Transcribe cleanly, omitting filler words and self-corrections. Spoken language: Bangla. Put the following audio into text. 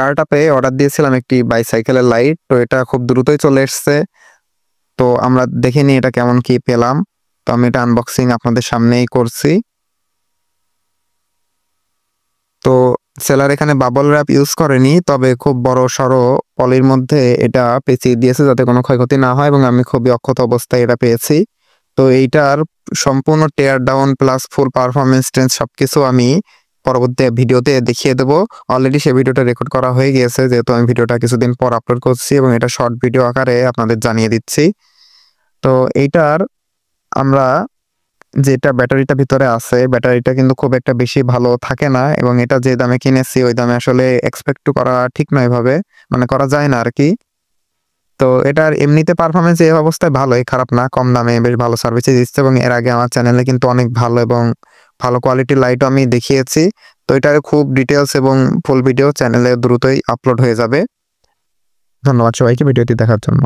স্টার্টআপে অর্ডার দিয়েছিলাম একটি বাইসাইকেলের লাইট, তো এটা খুব দ্রুতই চলে এসছে। তো আমরা দেখে নিই এটা কেমন কি পেলাম। তো আমি এটা আনবক্সিং আপনাদের সামনেই করছি। তো সেলার এখানে বাবল র্যাপ ইউজ করেনি, তবে খুব বড় সড়ো পলির মধ্যে এটা পেঁচিয়ে দিয়েছে যাতে কোনো ক্ষয়ক্ষতি না হয়, এবং আমি খুবই অক্ষত অবস্থায় এটা পেয়েছি। তো এইটার সম্পূর্ণ tear down plus full performance টেন্স সবকিছু আমি পরবর্তী ভিডিওতে দেখিয়ে দেবো। অলরেডি সে ভিডিওটা রেকর্ড করা হয়ে গিয়েছে, যেহেতু আমি ভিডিওটা কিছুদিন পর আপলোড করছি এবং এটা শর্ট ভিডিও আকারে আপনাদের জানিয়ে দিচ্ছি। তো এইটার আমরা যেটা ব্যাটারিটা ভিতরে আছে, ব্যাটারিটা কিন্তু খুব একটা বেশি ভালো থাকে না, এবং এটা যে দামে কিনেছি ওই দামে আসলে এক্সপেক্ট করা ঠিক নয়, এভাবে মানে করা যায় না আর কি। তো এটার এমনিতে পারফরমেন্স এই অবস্থায় ভালোই, খারাপ না, কম দামে বেশ ভালো সার্ভিসে দিচ্ছে, এবং এর আগে আমার চ্যানেলে কিন্তু অনেক ভালো এবং ভালো কোয়ালিটির লাইটও আমি দেখিয়েছি। তো এটার খুব ডিটেলস এবং ফুল ভিডিও চ্যানেলে দ্রুতই আপলোড হয়ে যাবে। ধন্যবাদ সবাইকে ভিডিওটি দেখার জন্য।